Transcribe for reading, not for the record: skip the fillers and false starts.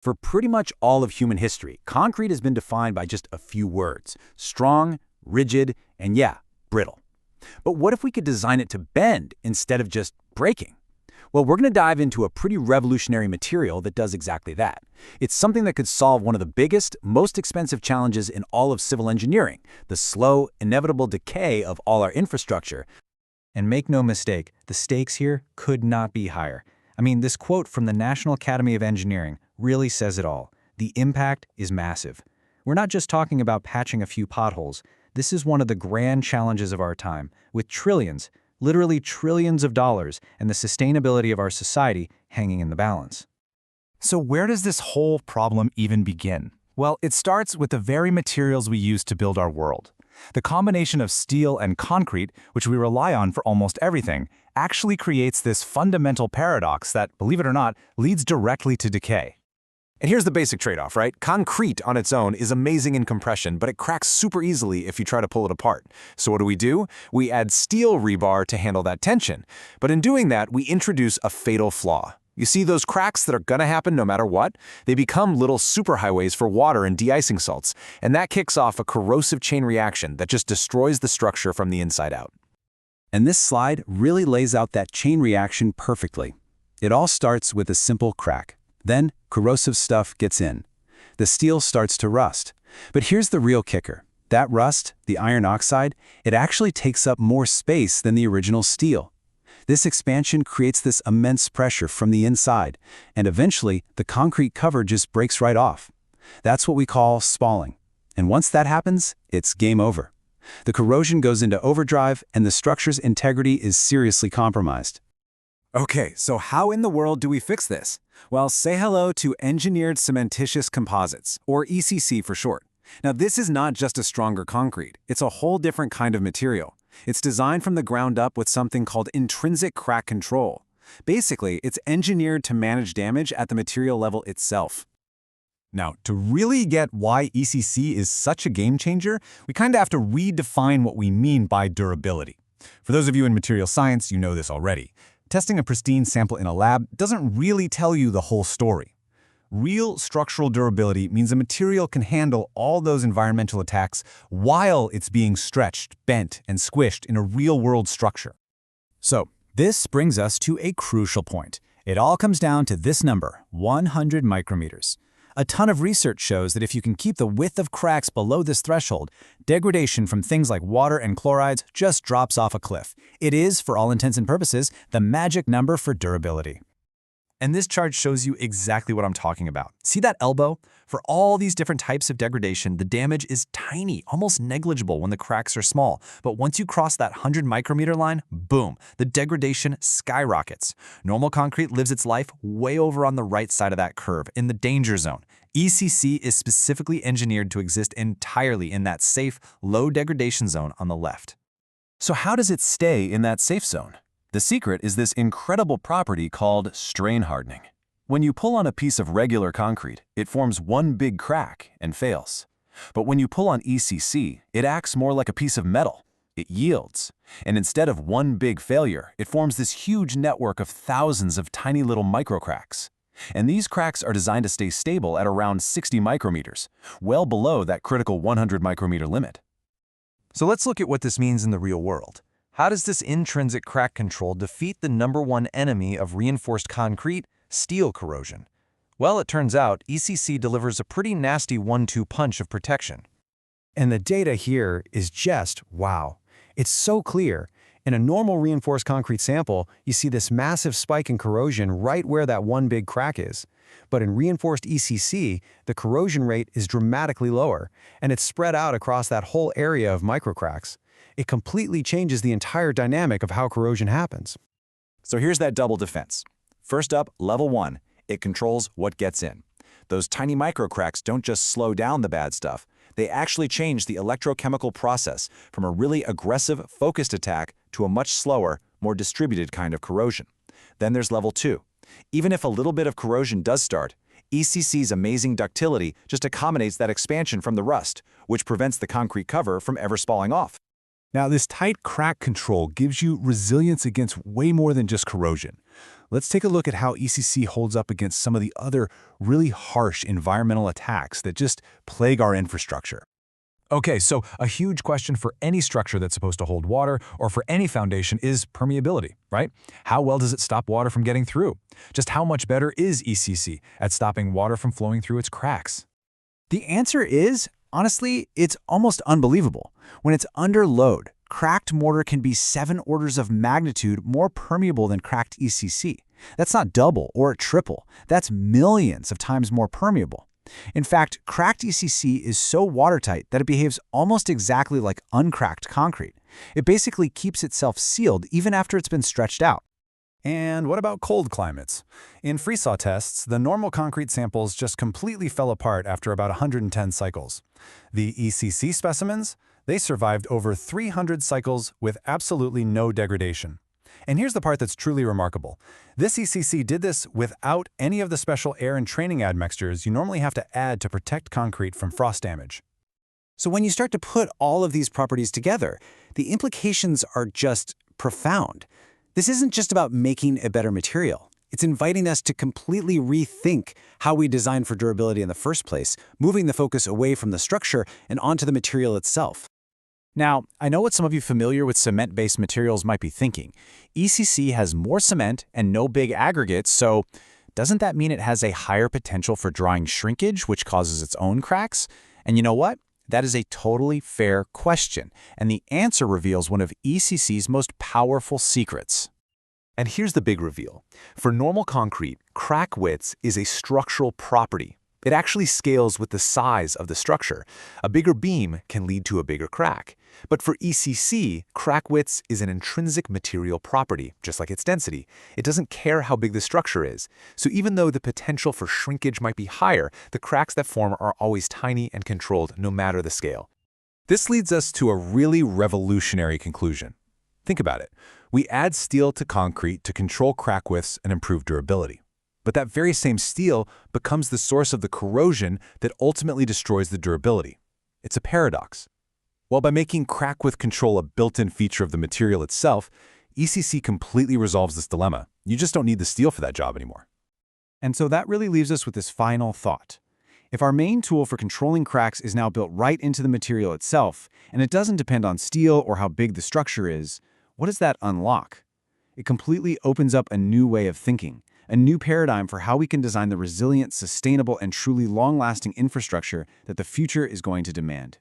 For pretty much all of human history, concrete has been defined by just a few words: strong, rigid, and yeah, brittle. But what if we could design it to bend instead of just breaking? Well, we're going to dive into a pretty revolutionary material that does exactly that. It's something that could solve one of the biggest, most expensive challenges in all of civil engineering: the slow, inevitable decay of all our infrastructure. And make no mistake, the stakes here could not be higher. I mean, this quote from the National Academy of Engineering really says it all. The impact is massive. We're not just talking about patching a few potholes. This is one of the grand challenges of our time, with trillions, literally trillions of dollars, and the sustainability of our society hanging in the balance. So where does this whole problem even begin? Well, it starts with the very materials we use to build our world. The combination of steel and concrete, which we rely on for almost everything, actually creates this fundamental paradox that, believe it or not, leads directly to decay. And here's the basic trade-off, right? Concrete on its own is amazing in compression, but it cracks super easily if you try to pull it apart. So what do? We add steel rebar to handle that tension. But in doing that, we introduce a fatal flaw. You see those cracks that are gonna happen no matter what? They become little superhighways for water and de-icing salts, and that kicks off a corrosive chain reaction that just destroys the structure from the inside out. And this slide really lays out that chain reaction perfectly. It all starts with a simple crack. Then, corrosive stuff gets in. The steel starts to rust. But here's the real kicker. That rust, the iron oxide, it actually takes up more space than the original steel. This expansion creates this immense pressure from the inside, and eventually, the concrete cover just breaks right off. That's what we call spalling. And once that happens, it's game over. The corrosion goes into overdrive, and the structure's integrity is seriously compromised. Okay, so how in the world do we fix this? Well, say hello to Engineered Cementitious Composites, or ECC for short. Now, this is not just a stronger concrete. It's a whole different kind of material. It's designed from the ground up with something called intrinsic crack control. Basically, it's engineered to manage damage at the material level itself. Now, to really get why ECC is such a game changer, we kind of have to redefine what we mean by durability. For those of you in material science, you know this already. Testing a pristine sample in a lab doesn't really tell you the whole story. Real structural durability means a material can handle all those environmental attacks while it's being stretched, bent, and squished in a real-world structure. So, this brings us to a crucial point. It all comes down to this number, 100 micrometers. A ton of research shows that if you can keep the width of cracks below this threshold, degradation from things like water and chlorides just drops off a cliff. It is, for all intents and purposes, the magic number for durability. And this chart shows you exactly what I'm talking about. See that elbow? For all these different types of degradation, the damage is tiny, almost negligible when the cracks are small. But once you cross that 100 micrometer line, boom, the degradation skyrockets. Normal concrete lives its life way over on the right side of that curve, in the danger zone. ECC is specifically engineered to exist entirely in that safe, low degradation zone on the left. So how does it stay in that safe zone? The secret is this incredible property called strain hardening. When you pull on a piece of regular concrete, it forms one big crack and fails. But when you pull on ECC, it acts more like a piece of metal. It yields. And instead of one big failure, it forms this huge network of thousands of tiny little microcracks. And these cracks are designed to stay stable at around 60 micrometers, well below that critical 100 micrometer limit. So let's look at what this means in the real world. How does this intrinsic crack control defeat the #1 enemy of reinforced concrete, steel corrosion? Well, it turns out ECC delivers a pretty nasty 1-2 punch of protection. And the data here is just wow. It's so clear. In a normal reinforced concrete sample, you see this massive spike in corrosion right where that one big crack is. But in reinforced ECC, the corrosion rate is dramatically lower, and it's spread out across that whole area of microcracks. It completely changes the entire dynamic of how corrosion happens. So here's that double defense. First up, level 1, it controls what gets in. Those tiny microcracks don't just slow down the bad stuff, they actually change the electrochemical process from a really aggressive, focused attack to a much slower, more distributed kind of corrosion. Then there's level 2. Even if a little bit of corrosion does start, ECC's amazing ductility just accommodates that expansion from the rust, which prevents the concrete cover from ever spalling off. Now, this tight crack control gives you resilience against way more than just corrosion. let's take a look at how ECC holds up against some of the other really harsh environmental attacks that just plague our infrastructure. Okay, so a huge question for any structure that's supposed to hold water or for any foundation is permeability, right? How well does it stop water from getting through? Just how much better is ECC at stopping water from flowing through its cracks? The answer is, honestly, it's almost unbelievable. When it's under load, cracked mortar can be 7 orders of magnitude more permeable than cracked ECC. That's not double or triple. That's millions of times more permeable. In fact, cracked ECC is so watertight that it behaves almost exactly like uncracked concrete. It basically keeps itself sealed even after it's been stretched out. And what about cold climates? In freeze-thaw tests, the normal concrete samples just completely fell apart after about 110 cycles. The ECC specimens, they survived over 300 cycles with absolutely no degradation. And here's the part that's truly remarkable. This ECC did this without any of the special air and training admixtures you normally have to add to protect concrete from frost damage. So when you start to put all of these properties together, the implications are just profound. This isn't just about making a better material. It's inviting us to completely rethink how we design for durability in the first place, moving the focus away from the structure and onto the material itself. Now, I know what some of you familiar with cement-based materials might be thinking. ECC has more cement and no big aggregates, so doesn't that mean it has a higher potential for drawing shrinkage, which causes its own cracks? And you know what? That is a totally fair question, and the answer reveals one of ECC's most powerful secrets. And here's the big reveal. For normal concrete, crack width is a structural property. It actually scales with the size of the structure. A bigger beam can lead to a bigger crack. But for ECC, crack width is an intrinsic material property, just like its density. It doesn't care how big the structure is. So even though the potential for shrinkage might be higher, the cracks that form are always tiny and controlled no matter the scale. This leads us to a really revolutionary conclusion. Think about it. We add steel to concrete to control crack widths and improve durability. But that very same steel becomes the source of the corrosion that ultimately destroys the durability. It's a paradox. Well, by making crack width control a built-in feature of the material itself, ECC completely resolves this dilemma. You just don't need the steel for that job anymore. And so that really leaves us with this final thought. If our main tool for controlling cracks is now built right into the material itself, and it doesn't depend on steel or how big the structure is, what does that unlock? It completely opens up a new way of thinking, a new paradigm for how we can design the resilient, sustainable, and truly long-lasting infrastructure that the future is going to demand.